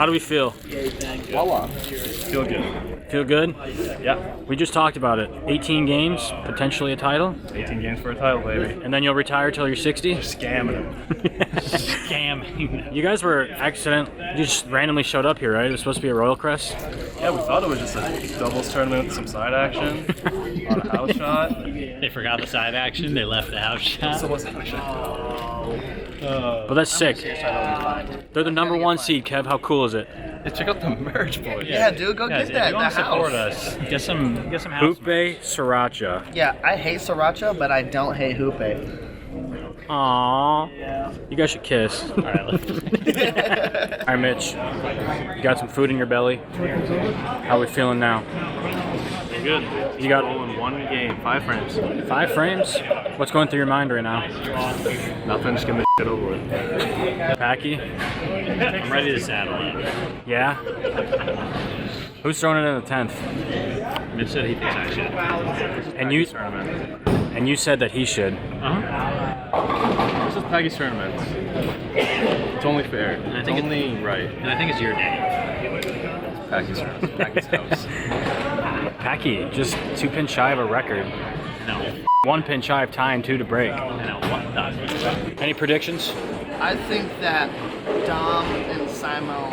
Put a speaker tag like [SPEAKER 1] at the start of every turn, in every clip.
[SPEAKER 1] How do we feel?
[SPEAKER 2] Voila.
[SPEAKER 3] Feel good.
[SPEAKER 1] Feel good?
[SPEAKER 3] Yeah.
[SPEAKER 1] We just talked about it. 18 games, potentially a title,
[SPEAKER 3] 18 games for a title, baby.
[SPEAKER 1] and then you'll retire till you're 60?
[SPEAKER 3] Scamming him.
[SPEAKER 1] Scamming. You guys were you just randomly showed up here, right? It was supposed to be a Royal Crest?
[SPEAKER 3] Yeah, we thought it was just a doubles tournament with some side action on a house shot.
[SPEAKER 4] They forgot the side action. They left the house shot.
[SPEAKER 3] So what's the house shot?
[SPEAKER 1] But that's sick. They're the number 1 seed, Kev. How cool is it?
[SPEAKER 3] Hey, check out the merch, boys.
[SPEAKER 2] Yeah, dude, go get that.
[SPEAKER 4] If you want to
[SPEAKER 2] The
[SPEAKER 4] support
[SPEAKER 2] house.
[SPEAKER 4] us, get some house.
[SPEAKER 1] Hupe Sriracha.
[SPEAKER 2] Yeah, I hate sriracha, but I don't hate Hupe.
[SPEAKER 1] Aww. You guys should kiss.
[SPEAKER 4] All right,
[SPEAKER 1] All right, Mitch. You got some food in your belly. How we feeling now?
[SPEAKER 3] Good.
[SPEAKER 1] You got
[SPEAKER 3] in one game, 5 frames.
[SPEAKER 1] 5 frames? What's going through your mind right now?
[SPEAKER 3] Nothing, just get this shit over with.
[SPEAKER 1] Packy?
[SPEAKER 4] I'm ready to saddle up.
[SPEAKER 1] Yeah? Who's throwing it in the 10th?
[SPEAKER 4] Mitch said he thinks I should.
[SPEAKER 1] And you said that he should.
[SPEAKER 3] This is Packy's tournament. It's only fair.
[SPEAKER 4] And I
[SPEAKER 3] It's
[SPEAKER 4] think
[SPEAKER 3] only right.
[SPEAKER 4] And I think it's your day.
[SPEAKER 3] Packy's tournament. Packy's house.
[SPEAKER 1] Packy, just 2 pins shy of a record.
[SPEAKER 4] No.
[SPEAKER 1] 1 pin shy of tying 2 to break.
[SPEAKER 4] I know. What the?
[SPEAKER 1] Any predictions?
[SPEAKER 2] I think that Dom and Simo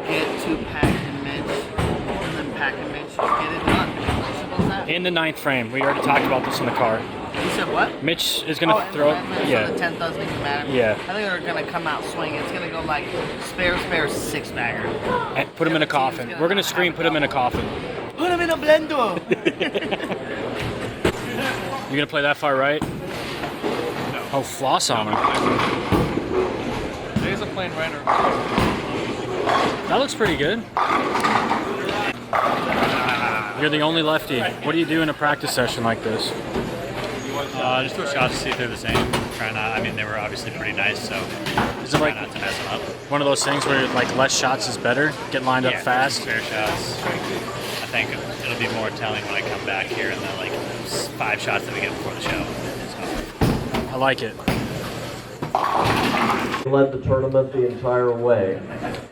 [SPEAKER 2] get to Pack and Mitch, and then Pack and Mitch get it done. How simple is that?
[SPEAKER 1] In the 9th frame. We already talked about this in the car.
[SPEAKER 2] You said what?
[SPEAKER 1] Mitch is going to
[SPEAKER 2] and
[SPEAKER 1] throw...
[SPEAKER 2] so
[SPEAKER 1] Yeah.
[SPEAKER 2] the 10th doesn't even matter.
[SPEAKER 1] Yeah.
[SPEAKER 2] I think they're going to come out swinging. It's going to go like spare, 6-bagger.
[SPEAKER 1] And put him in a coffin. We're going to scream, put him in a coffin.
[SPEAKER 2] Put him in a blender!
[SPEAKER 1] You going to play that far right?
[SPEAKER 3] No.
[SPEAKER 1] Oh, floss on him.
[SPEAKER 3] Today's a plain rider.
[SPEAKER 1] That looks pretty good. You're the only lefty. What do you do in a practice session like this?
[SPEAKER 4] Just throw shots to see if they're the same. Try not. I mean, they were obviously pretty nice, so
[SPEAKER 1] Is it like
[SPEAKER 4] try not to mess them up.
[SPEAKER 1] one of those things where like less shots is better? Get lined up fast?
[SPEAKER 4] Fair shots. I think it'll be more telling when I come back here and then like 5 shots that we get before the show. So.
[SPEAKER 1] I like it.
[SPEAKER 5] Led the tournament the entire way.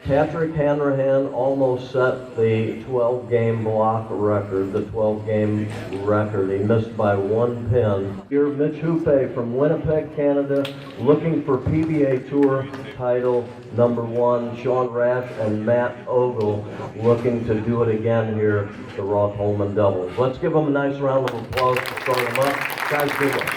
[SPEAKER 5] Patrick Hanrahan almost set the 12-game block record, the 12-game record. He missed by 1 pin. Here, Mitch Hupe from Winnipeg, Canada, looking for PBA Tour title number 1. Sean Rash and Matt Ogle looking to do it again here at the Roth Hollman Doubles. Let's give them a nice round of applause to start them up. Guys, good luck.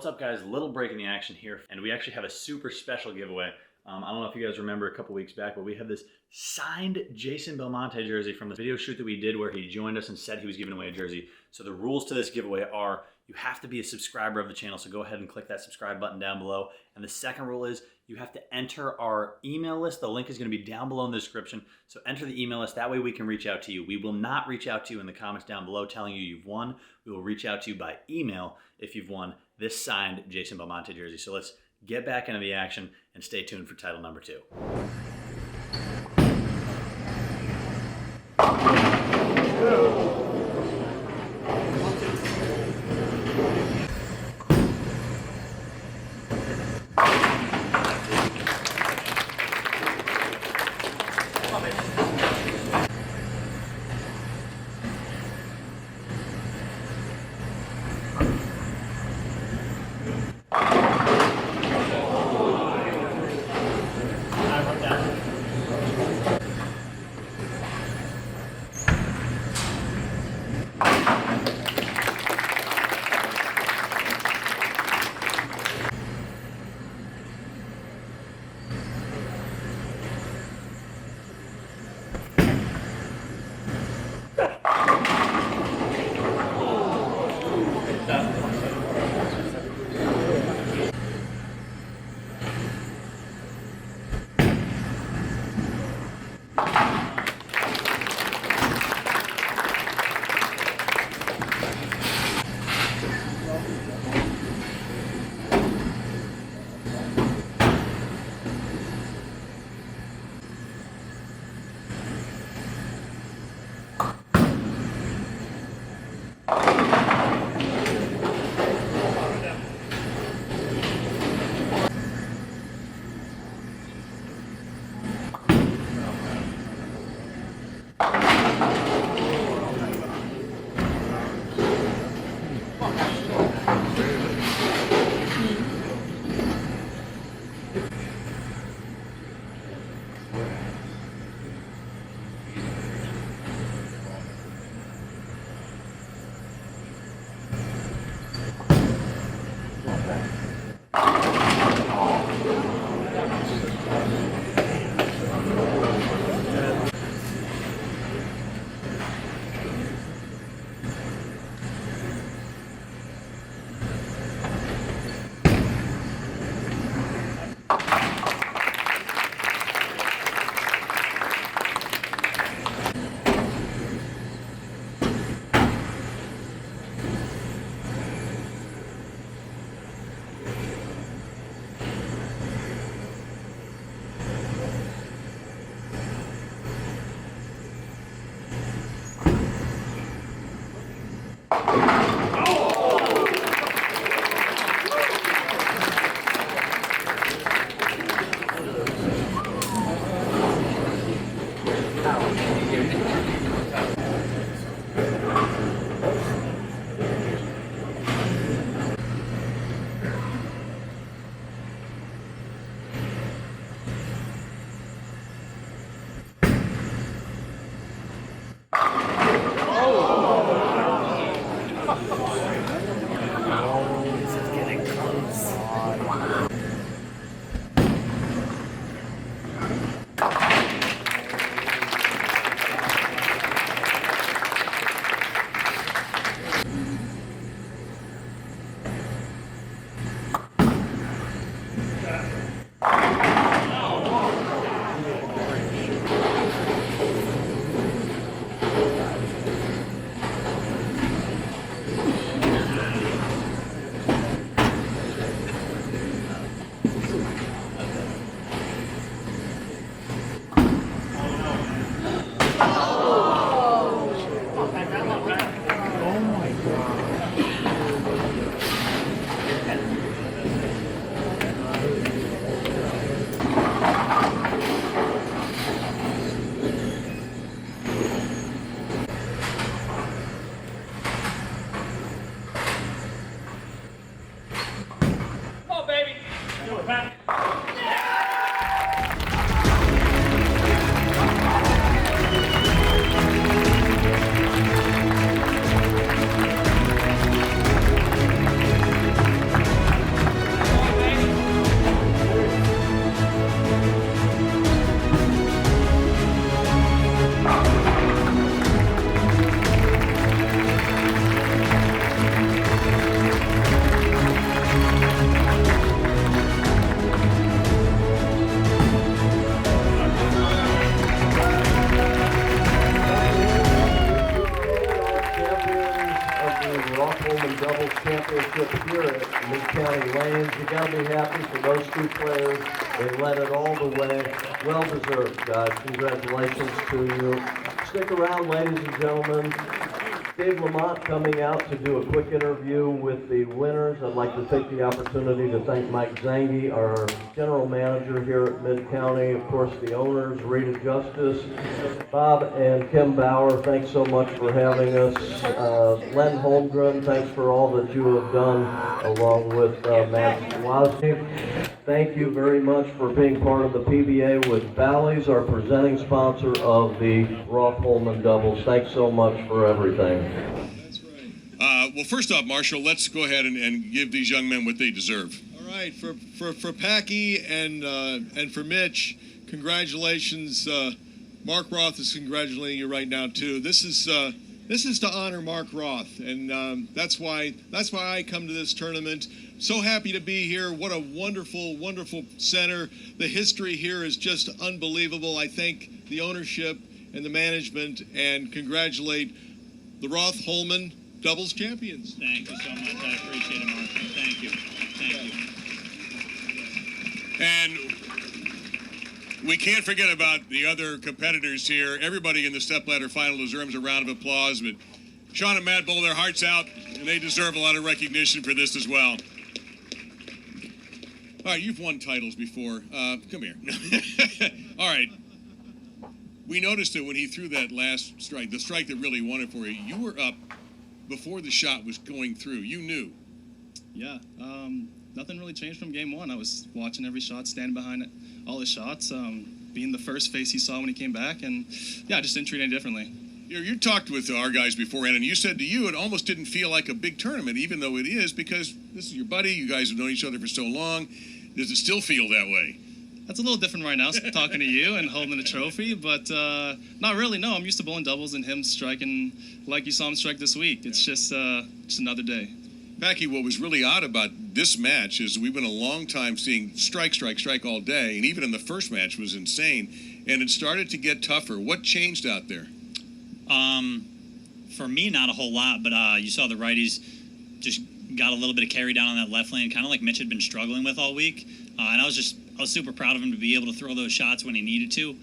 [SPEAKER 6] What's up, guys? Little break in the action here, and we actually have a super special giveaway. I don't know if you guys remember a couple weeks back, but we have this signed Jason Belmonte jersey from the video shoot that we did where he joined us and said he was giving away a jersey. So the rules to this giveaway are you have to be a subscriber of the channel, so go ahead and click that subscribe button down below. And the second rule is you have to enter our email list. The link is going to be down below in the description, so enter the email list. That way we can reach out to you. We will not reach out to you in the comments down below telling you you've won. We will reach out to you by email if you've won this signed Jason Belmonte jersey. So let's get back into the action and stay tuned for title number 2.
[SPEAKER 5] games. You got to be happy for those two players. They led it all the way. Well deserved, guys. Congratulations to you. Stick around, ladies and gentlemen. Dave Lamont coming out to do a quick interview with the winners. I'd like to take the opportunity to thank Mike Zangi, our general manager here at Mid-County. Of course, the owners, Rita Justice, Bob and Kim Bauer, thanks so much for having us. Len Holmgren, thanks for all that you have done, along with Matt Wozniak. Thank you very much for being part of the PBA with Bally's, our presenting sponsor of the Roth Hollman Doubles. Thanks so much for everything.
[SPEAKER 7] That's right. Well, first off, Marshall, let's go ahead and give these young men what they deserve. All right, for Packy and for Mitch, congratulations. Mark Roth is congratulating you right now too. This is to honor Mark Roth, and that's why I come to this tournament. So happy to be here. What a wonderful, wonderful center. The history here is just unbelievable. I thank the ownership and the management, and congratulate the Roth Hollman Doubles Champions.
[SPEAKER 4] Thank you so much. I appreciate it, Mark. Thank you. Thank you.
[SPEAKER 7] And we can't forget about the other competitors here. Everybody in the stepladder final deserves a round of applause, but Sean and Matt bowl their hearts out, and they deserve a lot of recognition for this as well. All right, you've won titles before. Come here. All right. We noticed that when he threw that last strike, the strike that really won it for you, you were up before the shot was going through. You knew.
[SPEAKER 3] Yeah, nothing really changed from game one. I was watching every shot, standing behind all his shots, being the first face he saw when he came back, and yeah, I just didn't treat any differently.
[SPEAKER 7] You talked with our guys beforehand, and you said to you it almost didn't feel like a big tournament, even though it is, because this is your buddy. You guys have known each other for so long. Does it still feel that way?
[SPEAKER 3] That's a little different right now, talking to you and holding a trophy, but not really. No, I'm used to bowling doubles and him striking like you saw him strike this week. It's just another day.
[SPEAKER 7] Packy, what was really odd about this match is we've been a long time seeing strike, strike, strike all day, and even in the first match was insane, and it started to get tougher. What changed out there?
[SPEAKER 8] For me, not a whole lot, but you saw the righties just got a little bit of carry down on that left lane, kind of like Mitch had been struggling with all week, and I was super proud of him to be able to throw those shots when he needed to,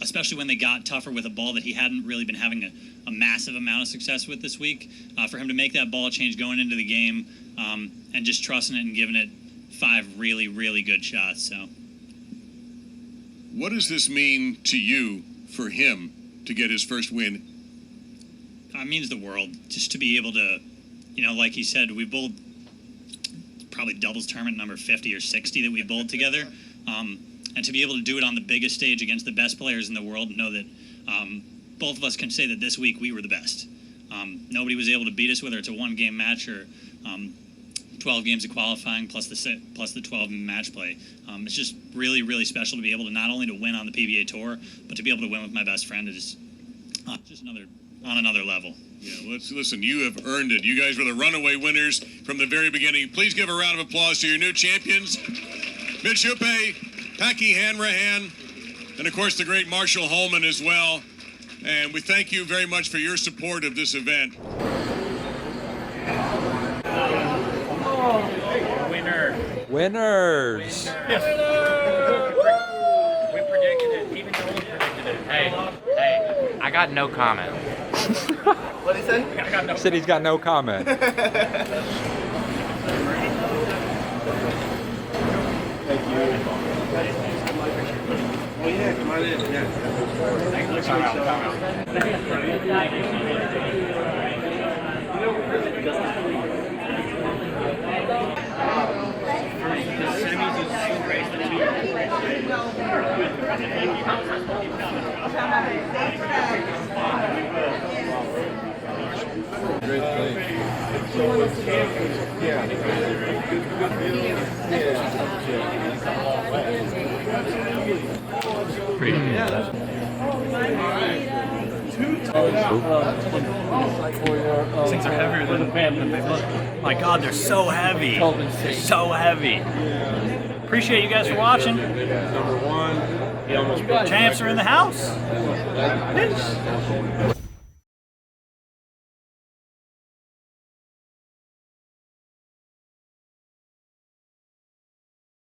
[SPEAKER 8] especially when they got tougher with a ball that he hadn't really been having a massive amount of success with this week. For him to make that ball change going into the game and just trusting it and giving it 5 really, really good shots. So,
[SPEAKER 7] what does this mean to you for him to get his first win?
[SPEAKER 8] It means the world. Just to be able to, like he said, we bowled probably doubles tournament number 50 or 60 that we bowled together, and to be able to do it on the biggest stage against the best players in the world, and know that both of us can say that this week we were the best. Nobody was able to beat us, whether it's a 1-game match or 12 games of qualifying plus the 12 match play. It's just really, really special to be able to not only to win on the PBA Tour, but to be able to win with my best friend. It is just on another level.
[SPEAKER 7] Yeah, listen, you have earned it. You guys were the runaway winners from the very beginning. Please give a round of applause to your new champions, Mitch Hupe, Packy Hanrahan, and of course the great Marshall Hollman as well. And we thank you very much for your support of this event.
[SPEAKER 9] Winners.
[SPEAKER 1] We predicted it. Even Joel predicted it. Hey, I got no comment.
[SPEAKER 2] What did he say?
[SPEAKER 1] I got no.
[SPEAKER 9] Said he's got no comment.
[SPEAKER 10] Oh yeah, come on in. Yeah.
[SPEAKER 9] Great thing. Yeah.
[SPEAKER 1] These things are heavier than they look. My God, they're so heavy. They're so heavy. Appreciate you guys for watching.
[SPEAKER 9] Number one.
[SPEAKER 1] Champs are in the house. Peace.